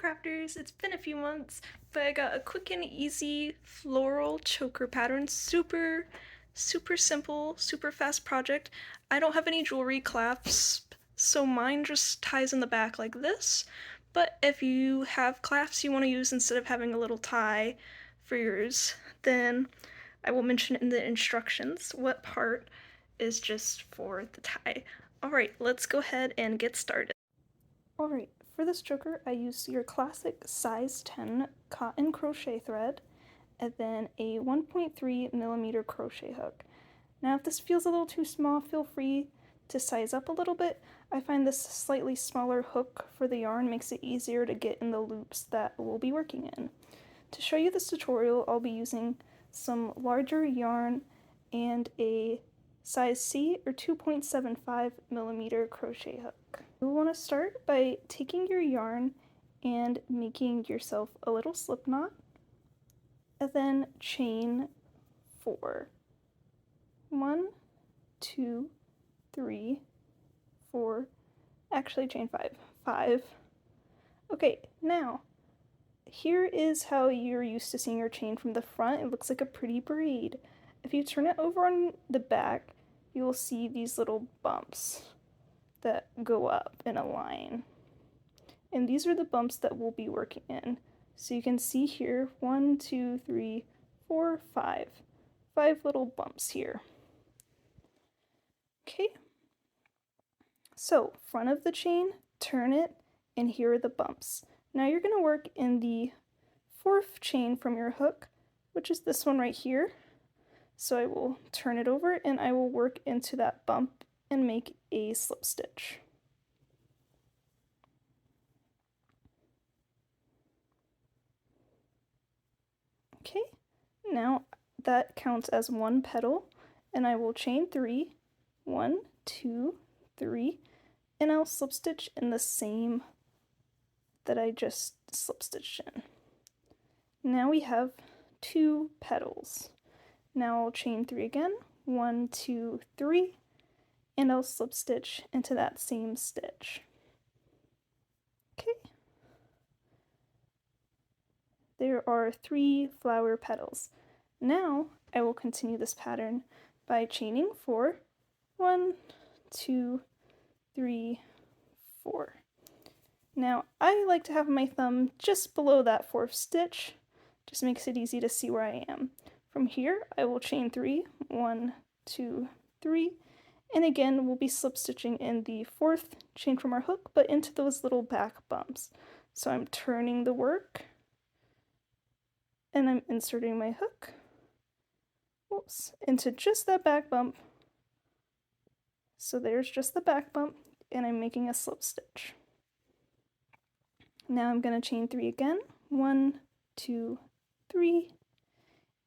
crafters, it's been a few months, but I got a quick and easy floral choker pattern. Super simple, super fast project. I don't have any jewelry clasps, so mine just ties in the back like this. But if you have clasps you want to use instead of having a little tie for yours, then I will mention in the instructions what part is just for the tie. Alright, let's go ahead and get started. Alright, for this choker I use your classic size 10 cotton crochet thread and then a 1.3mm crochet hook. Now if this feels a little too small, feel free to size up a little bit. I find this slightly smaller hook for the yarn makes it easier to get in the loops that we'll be working in. To show you this tutorial, I'll be using some larger yarn and a size C or 2.75mm crochet hook. You'll want to start by taking your yarn and making yourself a little slip knot, and then chain 4. 1, 2, 3, 4, actually chain 5. 5. Okay, now here is how you're used to seeing your chain from the front. It looks like a pretty braid. If you turn it over on the back, you will see these little bumps that go up in a line. And these are the bumps that we'll be working in. So you can see here, 1, 2, 3, 4, 5. 5 little bumps here. Okay. So, front of the chain, turn it, and here are the bumps. Now you're going to work in the 4th chain from your hook, which is this one right here. So I will turn it over and I will work into that bump and make a slip stitch. Okay, now that counts as 1 petal, and I will chain 3, 1, 2, 3, and I'll slip stitch in the same that I just slip stitched in. Now we have 2 petals. Now I'll chain 3 again, 1, 2, 3, and I'll slip stitch into that same stitch. Okay. There are 3 flower petals. Now I will continue this pattern by chaining 4, 1, 2, 3, 4. Now I like to have my thumb just below that 4th stitch, just makes it easy to see where I am. From here I will chain 3, 1, 2, 3, and again we'll be slip stitching in the 4th chain from our hook, but into those little back bumps. So I'm turning the work and I'm inserting my hook, into just that back bump. So there's just the back bump, and I'm making a slip stitch. Now I'm going to chain 3 again, 1, 2, 3,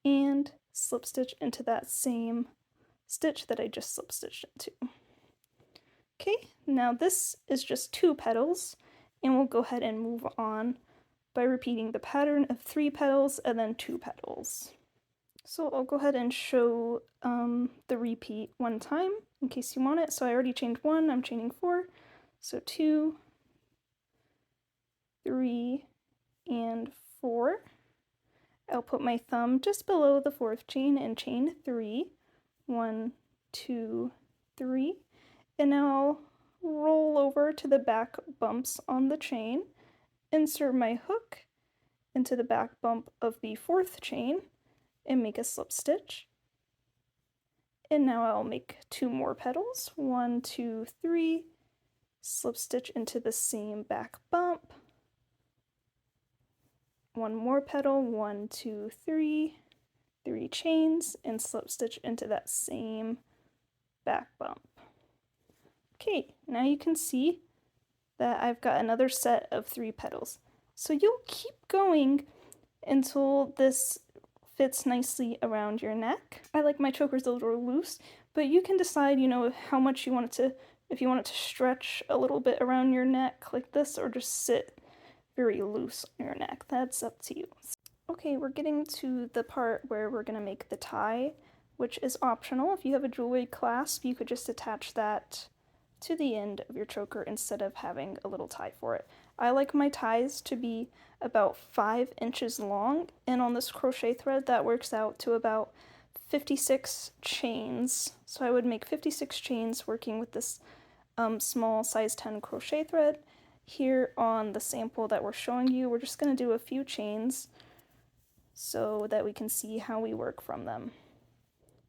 and slip stitch into that same stitch that I just slip stitched into. Okay, now this is just 2 petals, and we'll go ahead and move on by repeating the pattern of 3 petals and then 2 petals. So I'll go ahead and show the repeat one time in case you want it. So I already chained 1, I'm chaining 4, so 2, 3, and 4. I'll put my thumb just below the 4th chain and chain 3, 1, 2, 3, and now I'll roll over to the back bumps on the chain, insert my hook into the back bump of the 4th chain, and make a slip stitch. And now I'll make 2 more petals, 1, 2, 3, slip stitch into the same back bump, 1 more petal, 1, 2, 3, 3 chains, and slip stitch into that same back bump. Okay, now you can see that I've got another set of 3 petals. So you'll keep going until this fits nicely around your neck. I like my chokers a little loose, but you can decide, how much you want it to, if you want it to stretch a little bit around your neck like this, or just sit very loose on your neck. That's up to you. Okay, we're getting to the part where we're gonna make the tie, which is optional. If you have a jewelry clasp, you could just attach that to the end of your choker instead of having a little tie for it. I like my ties to be about 5 inches long, and on this crochet thread that works out to about 56 chains. So I would make 56 chains working with this small size 10 crochet thread. Here on the sample that we're showing you, we're just going to do a few chains so that we can see how we work from them.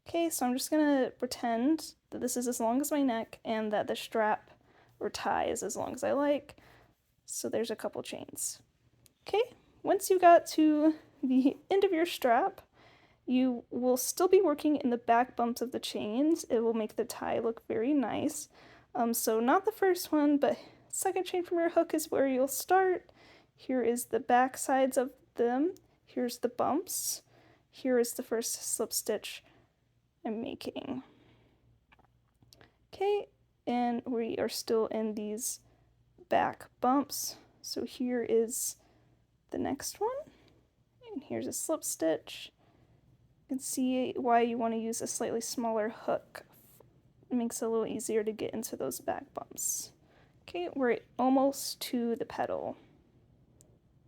Okay, so I'm just going to pretend that this is as long as my neck and that the strap or tie is as long as I like. So there's a couple chains. Okay, once you got to the end of your strap, you will still be working in the back bumps of the chains. It will make the tie look very nice. So not the first one, but second chain from your hook is where you'll start. Here is the back sides of them. Here's the bumps. Here is the first slip stitch I'm making. Okay, and we are still in these back bumps. So here is the next one, and here's a slip stitch. You can see why you want to use a slightly smaller hook. It makes it a little easier to get into those back bumps. Okay, we're almost to the petal.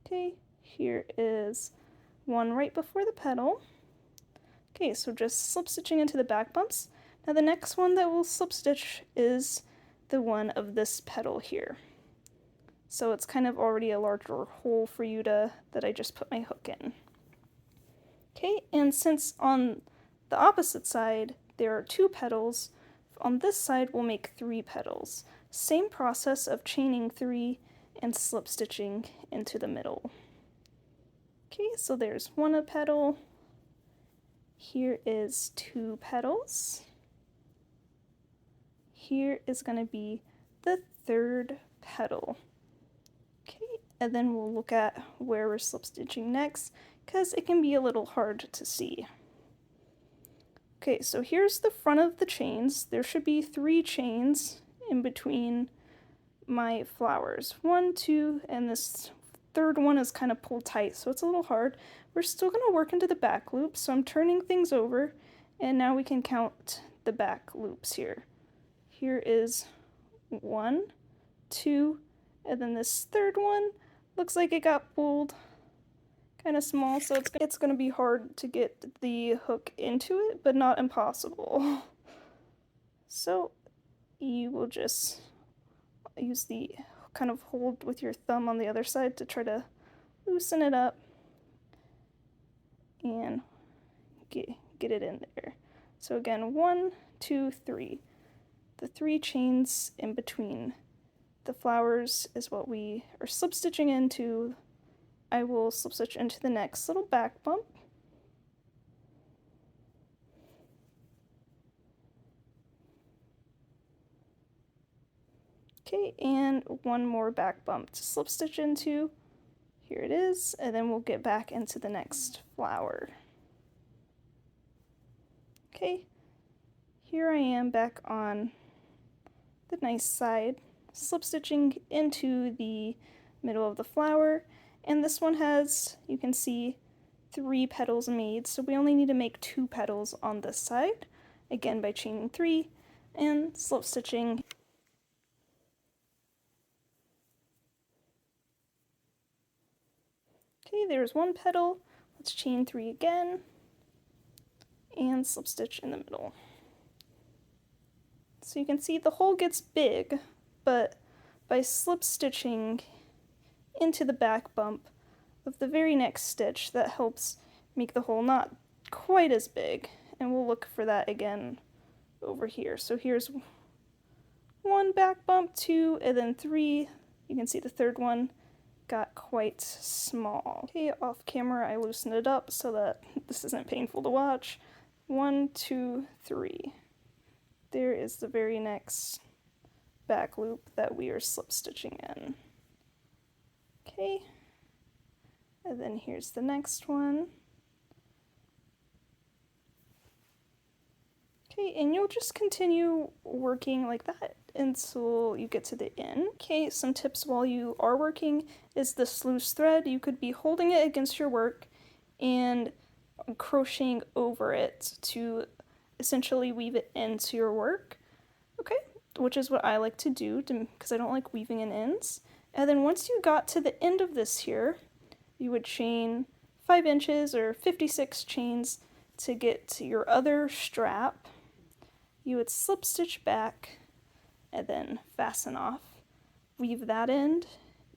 Okay, here is one right before the petal. Okay, so just slip stitching into the back bumps. Now the next one that we'll slip stitch is the one of this petal here. So it's kind of already a larger hole for you that I just put my hook in. Okay, and since on the opposite side there are 2 petals, on this side we'll make 3 petals. Same process of chaining 3 and slip stitching into the middle. Okay, so there's 1 petal. Here is 2 petals. Here is going to be the 3rd petal. Okay, and then we'll look at where we're slip stitching next, because it can be a little hard to see. Okay, so here's the front of the chains. There should be 3 chains in between my flowers. 1, 2, and this 3rd one is kind of pulled tight, so it's a little hard. We're still going to work into the back loop, so I'm turning things over, and now we can count the back loops here. Here is 1, 2, and then this 3rd one looks like it got pulled kind of small, so it's going to be hard to get the hook into it, but not impossible. So you will just use the kind of hold with your thumb on the other side to try to loosen it up and get it in there. So again, 1, 2, 3. The 3 chains in between the flowers is what we are slip stitching into. I will slip stitch into the next little back bump. Okay, and 1 more back bump to slip stitch into. Here it is, and then we'll get back into the next flower. Okay, here I am back on the nice side, slip stitching into the middle of the flower, and this one has, you can see, 3 petals made, so we only need to make 2 petals on this side, again by chaining 3 and slip stitching. Okay, there's 1 petal. Let's chain 3 again and slip stitch in the middle. So you can see the hole gets big, but by slip stitching into the back bump of the very next stitch, that helps make the hole not quite as big, and we'll look for that again over here. So here's 1 back bump, 2, and then 3. You can see the 3rd one got quite small. Okay, off camera I loosened it up so that this isn't painful to watch. 1, 2, 3. There is the very next back loop that we are slip stitching in. Okay, and then here's the next one. Okay, and you'll just continue working like that until you get to the end. Okay, some tips while you are working is the sluice thread. You could be holding it against your work and crocheting over it to essentially weave it into your work. Okay, which is what I like to do because I don't like weaving in ends. And then once you got to the end of this here, you would chain 5 inches or 56 chains to get to your other strap. You would slip stitch back and then fasten off. Weave that end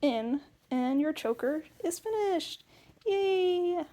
in, and your choker is finished. Yay!